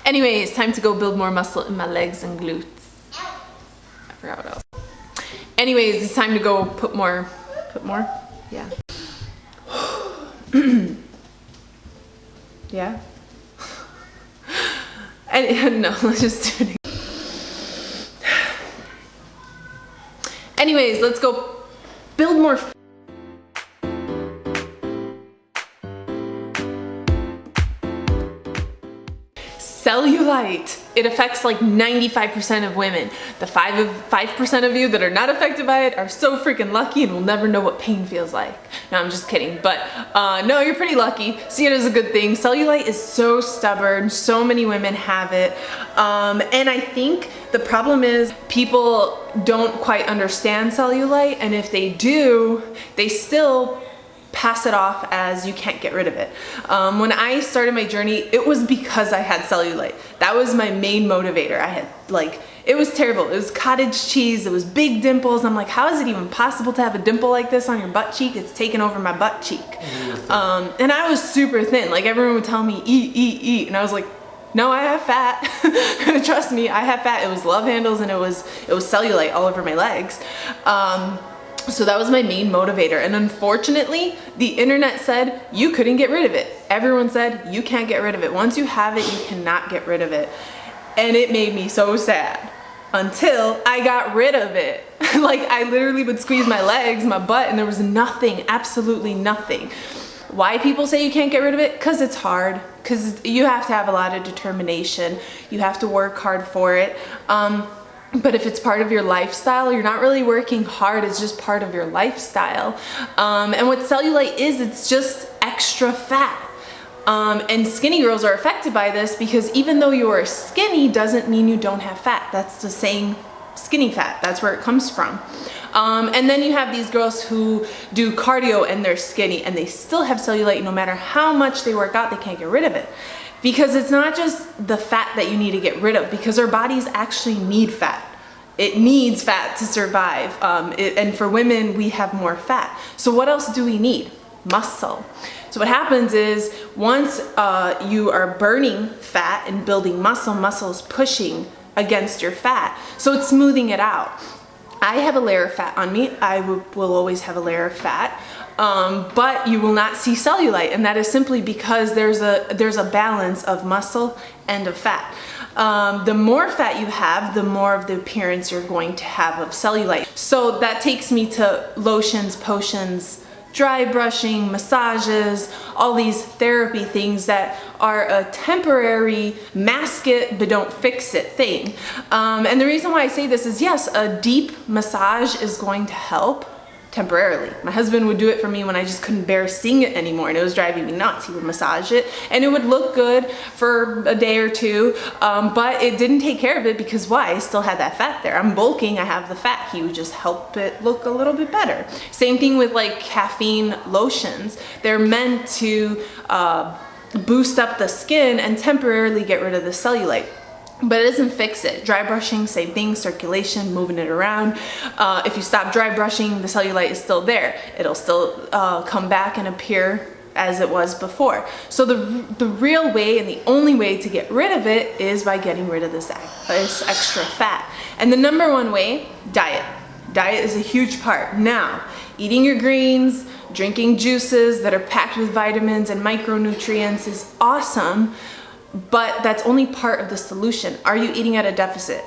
Anyways, time to go build more muscle in my legs and glutes. I forgot what else. Anyways, it's time to go put more, yeah. Yeah. And no, let's just do it again. Anyways, let's go build more. Cellulite. It affects like 95% of women. The 5% of you that are not affected by it are so freaking lucky and will never know what pain feels like. No, I'm just kidding. But no, you're pretty lucky. See it as a good thing. Cellulite is so stubborn. So many women have it. And I think the problem is people don't quite understand cellulite. And if they do, they still pass it off as you can't get rid of it. When I started my journey, it was because I had cellulite. That was my main motivator. I had it was terrible. It was cottage cheese. It was big dimples. I'm like, how is it even possible to have a dimple like this on your butt cheek? It's taken over my butt cheek. And I was super thin. Like everyone would tell me, eat, eat, eat. And I was like, no, I have fat. Trust me, I have fat. It was love handles and it was cellulite all over my legs. So that was my main motivator. And unfortunately, the internet said you couldn't get rid of it. Everyone said you can't get rid of it. Once you have it, you cannot get rid of it. And it made me so sad until I got rid of it. Like I literally would squeeze my legs, my butt, and there was nothing, absolutely nothing. Why people say you can't get rid of it? Because it's hard. Because you have to have a lot of determination. You have to work hard for it. But if it's part of your lifestyle, you're not really working hard, it's just part of your lifestyle. And what cellulite is, it's just extra fat. And skinny girls are affected by this because even though you are skinny doesn't mean you don't have fat. That's the saying, skinny fat, that's where it comes from. And then you have these girls who do cardio and they're skinny and they still have cellulite. No matter how much they work out, they can't get rid of it. Because it's not just the fat that you need to get rid of, because our bodies actually need fat. It needs fat to survive. And for women, we have more fat. So what else do we need? Muscle. So what happens is once you are burning fat and building muscle, muscle is pushing against your fat. So it's smoothing it out. I have a layer of fat on me. I will always have a layer of fat. But you will not see cellulite, and that is simply because there's a balance of muscle and of fat. The more fat you have, the more of the appearance you're going to have of cellulite. So that takes me to lotions, potions, dry brushing, massages, all these therapy things that are a temporary mask it but don't fix it thing. And the reason why I say this is, yes, a deep massage is going to help temporarily. My husband would do it for me when I just couldn't bear seeing it anymore and it was driving me nuts. He would massage it and it would look good for a day or two, but it didn't take care of it because why? I still had that fat there. I'm bulking, I have the fat. He would just help it look a little bit better. Same thing with like caffeine lotions. They're meant to boost up the skin and temporarily get rid of the cellulite. But it doesn't fix it. Dry brushing, same thing, circulation, moving it around. If you stop dry brushing, the cellulite is still there. It'll still come back and appear as it was before. So the real way and the only way to get rid of it is by getting rid of this extra fat. And the number one way, diet. Diet is a huge part. Now, eating your greens, drinking juices that are packed with vitamins and micronutrients is awesome. But that's only part of the solution. Are you eating at a deficit?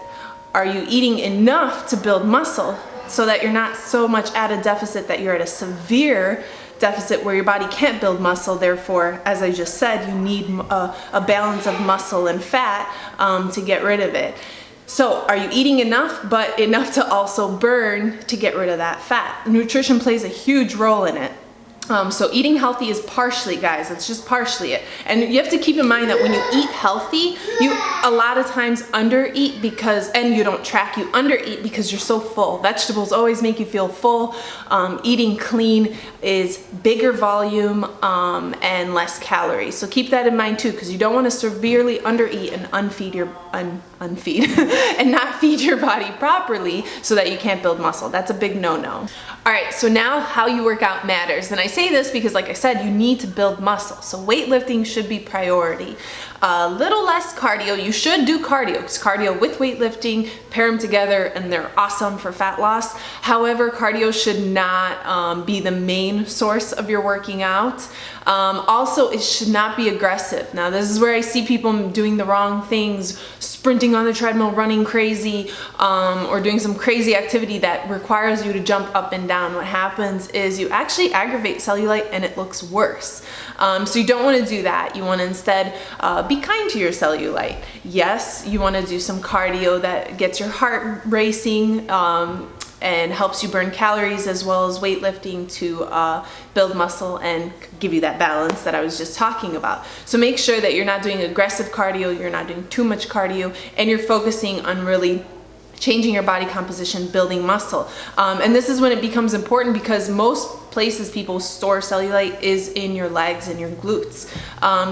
Are you eating enough to build muscle so that you're not so much at a deficit that you're at a severe deficit where your body can't build muscle? Therefore, as I just said, you need a balance of muscle and fat to get rid of it. So are you eating enough, but enough to also burn to get rid of that fat? Nutrition plays a huge role in it. So eating healthy is partially, guys, it's just partially it. And you have to keep in mind that when you eat healthy, you a lot of times undereat because, and you don't track, you undereat because you're so full. Vegetables always make you feel full. Eating clean is bigger volume and less calories. So keep that in mind too, because you don't want to severely undereat and unfeed your, and not feed your body properly so that you can't build muscle. That's a big no-no. All right, so now how you work out matters. And I say this because, like I said, you need to build muscle. So weightlifting should be priority. A little less cardio. You should do cardio, because cardio with weightlifting, pair them together and they're awesome for fat loss. However, cardio should not be the main source of your working out. Also, it should not be aggressive. Now, this is where I see people doing the wrong things, sprinting on the treadmill, running crazy, or doing some crazy activity that requires you to jump up and down. What happens is you actually aggravate cellulite and it looks worse. So you don't want to do that. You want to instead be kind to your cellulite. Yes, you want to do some cardio that gets your heart racing, and helps you burn calories, as well as weightlifting to build muscle and give you that balance that I was just talking about. So make sure that you're not doing aggressive cardio, you're not doing too much cardio, and you're focusing on really changing your body composition, building muscle. And this is when it becomes important, because most places people store cellulite is in your legs and your glutes.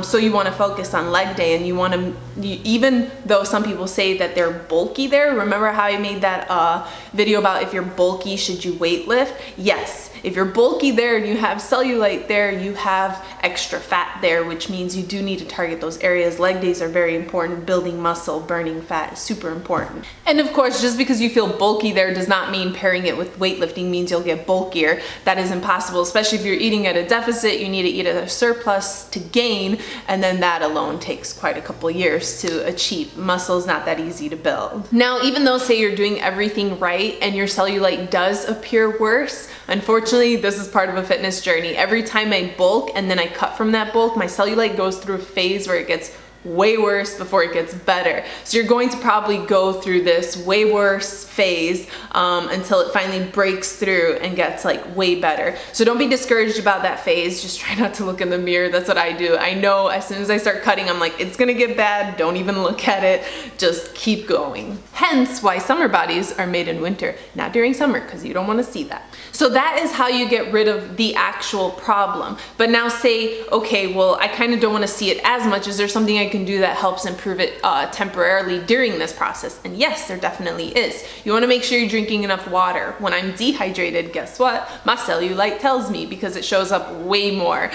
So you want to focus on leg day, and you want to, even though some people say that they're bulky there, remember how I made that video about if you're bulky, should you weight lift? Yes. If you're bulky there and you have cellulite there, you have extra fat there, which means you do need to target those areas. Leg days are very important. Building muscle, burning fat is super important. And of course, just because you feel bulky there does not mean pairing it with weightlifting means you'll get bulkier. That is impossible, especially if you're eating at a deficit. You need to eat at a surplus to gain, and then that alone takes quite a couple years to achieve. Muscle is not that easy to build. Now, even though say you're doing everything right and your cellulite does appear worse, unfortunately, this is part of a fitness journey. Every time I bulk and then I cut from that bulk, my cellulite goes through a phase where it gets way worse before it gets better. So you're going to probably go through this way worse phase until it finally breaks through and gets like way better. So don't be discouraged about that phase. Just try not to look in the mirror. That's what I do. I know as soon as I start cutting, I'm like, it's gonna get bad. Don't even look at it. Just keep going. Hence why summer bodies are made in winter, not during summer, because you don't want to see that. So that is how you get rid of the actual problem. But now say, okay, well, I kind of don't want to see it as much. Is there something I can do that helps improve it temporarily during this process? And yes, there definitely is. You want to make sure you're drinking enough water. When I'm dehydrated, guess what? My cellulite tells me, because it shows up way more.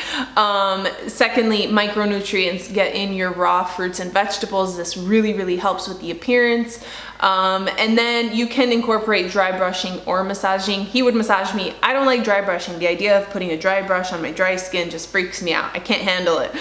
Secondly, micronutrients. Get in your raw fruits and vegetables. This really, really helps with the appearance. And then you can incorporate dry brushing or massaging. He would massage me. I don't like dry brushing. The idea of putting a dry brush on my dry skin just freaks me out. I can't handle it.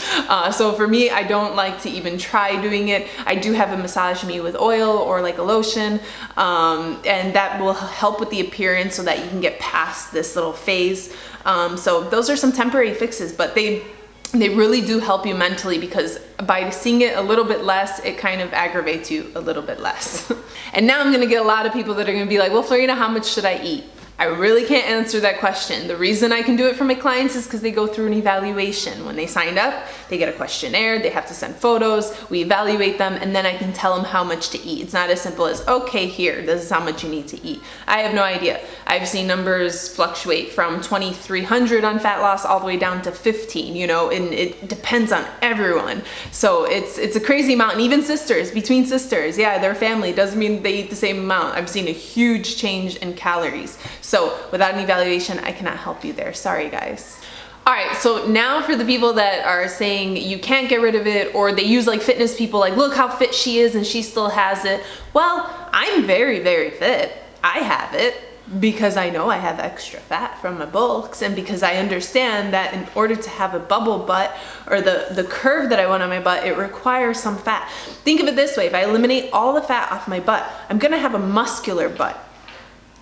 So for me, I don't like to even try doing it. I do have him massage me with oil or like a lotion, and that will help with the appearance so that you can get past this little phase. So those are some temporary fixes, but they really do help you mentally, because by seeing it a little bit less, it kind of aggravates you a little bit less. And now I'm gonna get a lot of people that are gonna be like, well, Florina, how much should I eat? I really can't answer that question. The reason I can do it for my clients is because they go through an evaluation. When they signed up, they get a questionnaire, they have to send photos, we evaluate them, and then I can tell them how much to eat. It's not as simple as, okay, here, this is how much you need to eat. I have no idea. I've seen numbers fluctuate from 2,300 on fat loss all the way down to 15, you know, and it depends on everyone. So it's a crazy amount. And even sisters, between sisters, yeah, they're family, doesn't mean they eat the same amount. I've seen a huge change in calories. So without an evaluation, I cannot help you there. Sorry, guys. All right, so now for the people that are saying you can't get rid of it, or they use like fitness people, like, look how fit she is and she still has it. Well, I'm very, very fit. I have it because I know I have extra fat from my bulks, and because I understand that in order to have a bubble butt, or the curve that I want on my butt, it requires some fat. Think of it this way. If I eliminate all the fat off my butt, I'm gonna have a muscular butt.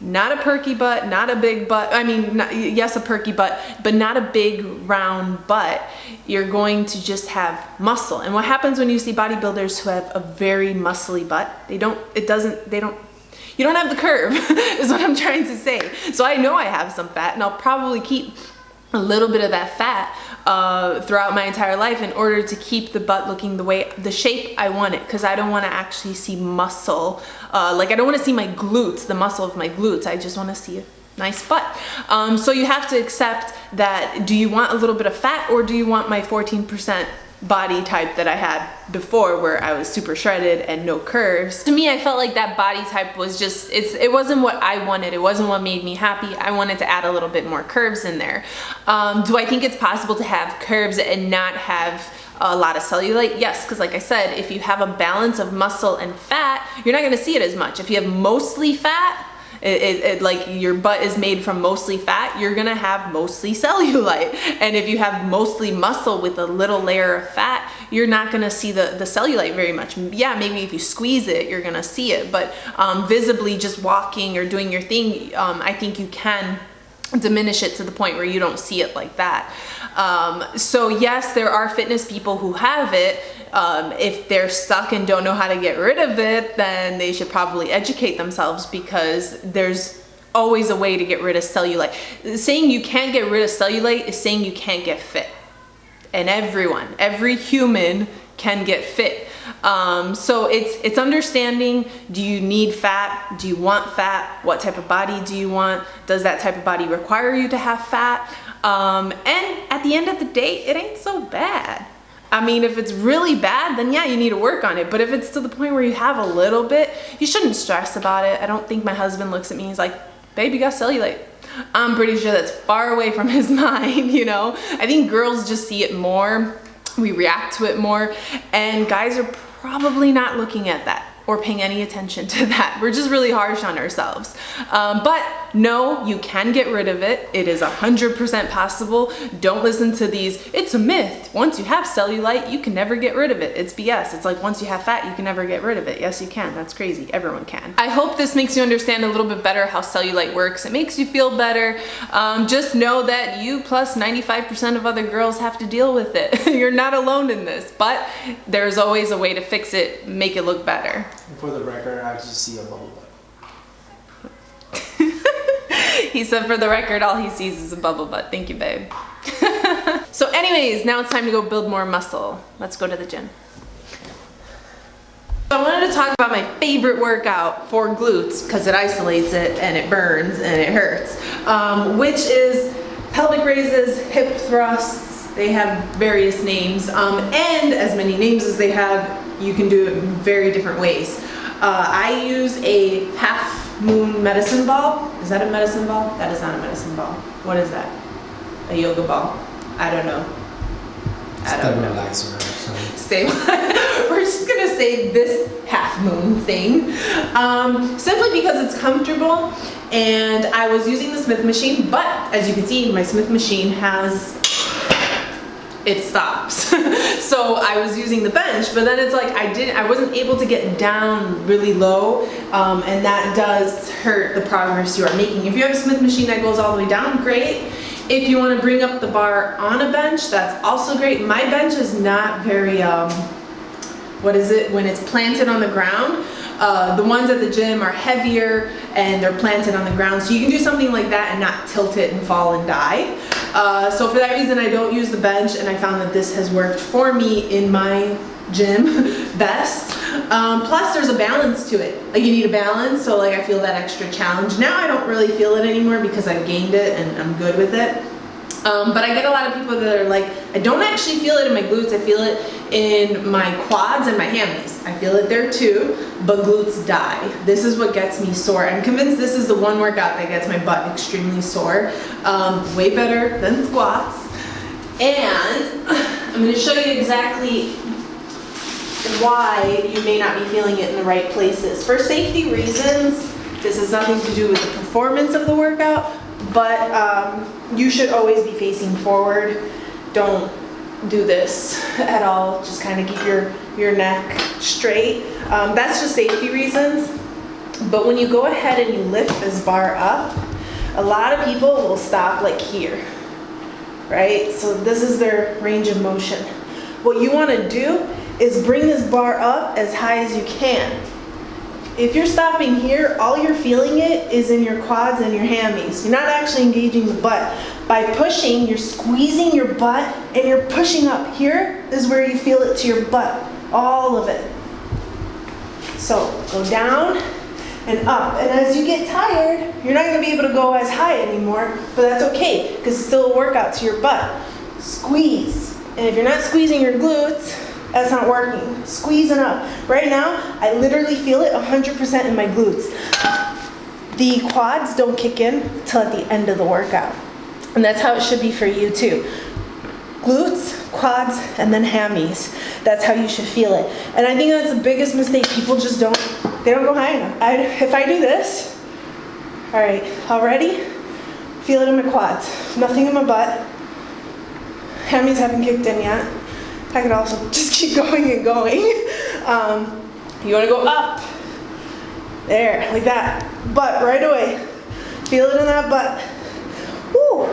Not a perky butt, not a big butt. I mean, yes, a perky butt, but not a big round butt. You're going to just have muscle. And what happens when you see bodybuilders who have a very muscly butt? You don't have the curve, is what I'm trying to say. So I know I have some fat, and I'll probably keep a little bit of that fat throughout my entire life in order to keep the butt looking the shape I want it, because I don't want to actually see muscle. Like, I don't want to see my glutes, the muscle of my glutes. I just want to see a nice butt. So you have to accept that. Do you want a little bit of fat, or do you want my 14% body type that I had before, where I was super shredded and no curves? To me, I felt like that body type was just, it wasn't what I wanted. It wasn't what made me happy. I wanted to add a little bit more curves in there. Do I think it's possible to have curves and not have a lot of cellulite? Yes, because like I said, if you have a balance of muscle and fat, you're not gonna see it as much. If you have mostly fat, like your butt is made from mostly fat, you're gonna have mostly cellulite. And if you have mostly muscle with a little layer of fat, you're not gonna see the cellulite very much. Yeah, maybe if you squeeze it, you're gonna see it, but visibly just walking or doing your thing, I think you can diminish it to the point where you don't see it like that. So yes, there are fitness people who have it. If they're stuck and don't know how to get rid of it, then they should probably educate themselves, because there's always a way to get rid of cellulite. Saying you can't get rid of cellulite is saying you can't get fit. And every human can get fit. So it's understanding, do you need fat? Do you want fat? What type of body do you want? Does that type of body require you to have fat? And at the end of the day, it ain't so bad. I mean, if it's really bad, then yeah, you need to work on it. But if it's to the point where you have a little bit, you shouldn't stress about it. I don't think my husband looks at me and he's like, babe, you got cellulite. I'm pretty sure that's far away from his mind, you know? I think girls just see it more. We react to it more. And guys are probably not looking at that or paying any attention to that. We're just really harsh on ourselves. But no, you can get rid of it. It is 100% possible. Don't listen to these, it's a myth. Once you have cellulite, you can never get rid of it. It's BS. It's like once you have fat, you can never get rid of it. Yes, you can. That's crazy. Everyone can. I hope this makes you understand a little bit better how cellulite works. It makes you feel better. Just know that you plus 95% of other girls have to deal with it. You're not alone in this, but there's always a way to fix it, make it look better. For the record, I just see a bubble butt. He said for the record, all he sees is a bubble butt. Thank you, babe. So anyways, now it's time to go build more muscle. Let's go to the gym. So I wanted to talk about my favorite workout for glutes, because it isolates it and it burns and it hurts, which is pelvic raises, hip thrusts. They have various names, and as many names as they have, you can do it in very different ways. I use a half moon medicine ball. Is that a medicine ball? That is not a medicine ball. What is that? A yoga ball? I don't know. Stabilizer or something. Stabilizer. We're just gonna say this half moon thing, simply because it's comfortable. And I was using the Smith machine, but as you can see, my Smith machine it stops. So I was using the bench, but then it's like I wasn't able to get down really low, and that does hurt the progress you are making. If you have a Smith machine that goes all the way down, great. If you want to bring up the bar on a bench, that's also great. My bench is not very, when it's planted on the ground. The ones at the gym are heavier and they're planted on the ground, so you can do something like that and not tilt it and fall and die. So for that reason, I don't use the bench, and I found that this has worked for me in my gym best. Plus there's a balance to it. Like, you need a balance, so like I feel that extra challenge. Now I don't really feel it anymore because I've gained it and I'm good with it. But I get a lot of people that are like, I don't actually feel it in my glutes, I feel it in my quads and my hammies. I feel it there too, but glutes die. This is what gets me sore. I'm convinced this is the one workout that gets my butt extremely sore. Way better than squats. And I'm gonna show you exactly why you may not be feeling it in the right places. For safety reasons, this has nothing to do with the performance of the workout, but you should always be facing forward. Don't do this at all. Just kind of keep your neck straight. That's just safety reasons. But when you go ahead and you lift this bar up, a lot of people will stop like here, right? So this is their range of motion. What you want to do is bring this bar up as high as you can. If you're stopping here, all you're feeling it is in your quads and your hammies. You're not actually engaging the butt. By pushing, you're squeezing your butt and you're pushing up. Here is where you feel it to your butt, all of it. So go down and up. And as you get tired, you're not gonna be able to go as high anymore, but that's okay, because it's still a workout to your butt. Squeeze. And if you're not squeezing your glutes, that's not working. Squeezing up. Right now, I literally feel it 100% in my glutes. The quads don't kick in till at the end of the workout. And that's how it should be for you too. Glutes, quads, and then hammies. That's how you should feel it. And I think that's the biggest mistake. People just don't go high enough. If I do this, all right, already, feel it in my quads. Nothing in my butt. Hammies haven't kicked in yet. I could also just keep going and going. You wanna go up. There, like that. Butt right away. Feel it in that butt. Woo.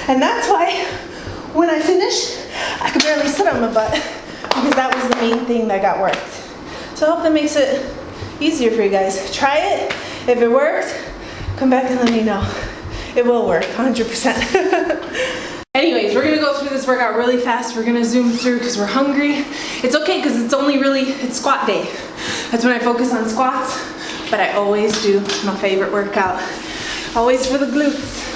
And that's why when I finished, I could barely sit on my butt because that was the main thing that got worked. So I hope that makes it easier for you guys. Try it. If it worked, come back and let me know. It will work, 100%. Anyways, we're gonna go through this workout really fast. We're gonna zoom through because we're hungry. It's okay because it's squat day. That's when I focus on squats, but I always do my favorite workout. Always for the glutes.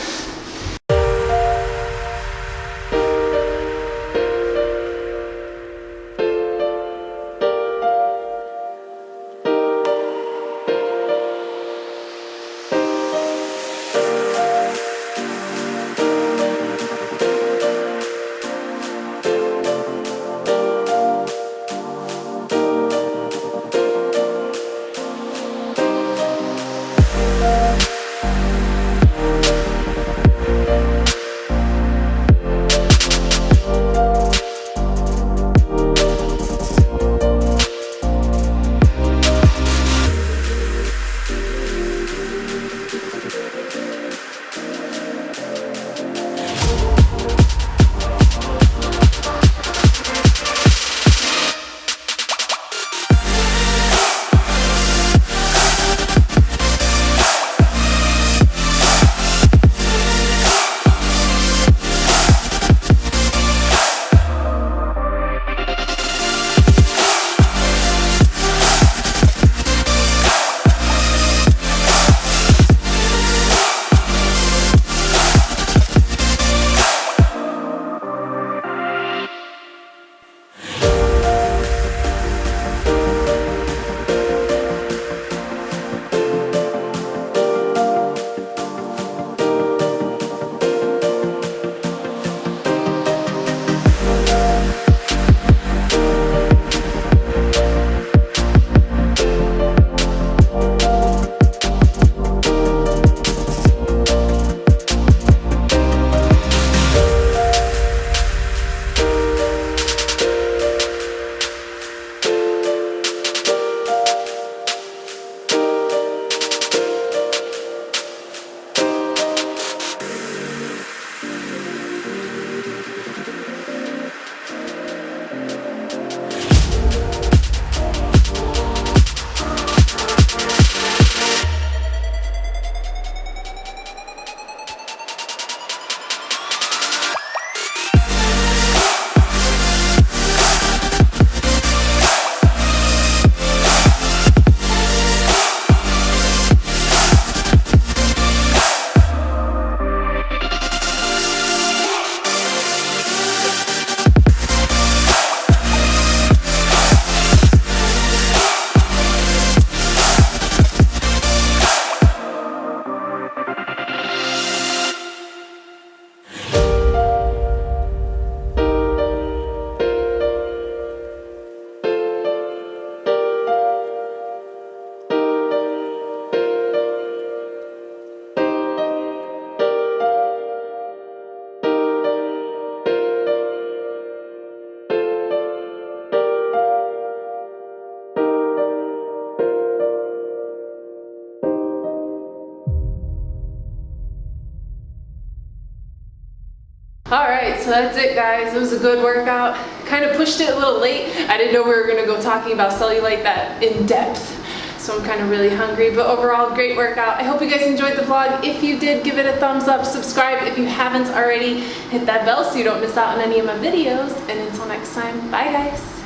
Alright, so that's it guys. It was a good workout. Kind of pushed it a little late. I didn't know we were going to go talking about cellulite that in depth. So I'm kind of really hungry, but overall great workout. I hope you guys enjoyed the vlog. If you did, give it a thumbs up, subscribe if you haven't already, hit that bell so you don't miss out on any of my videos, and until next time, bye guys.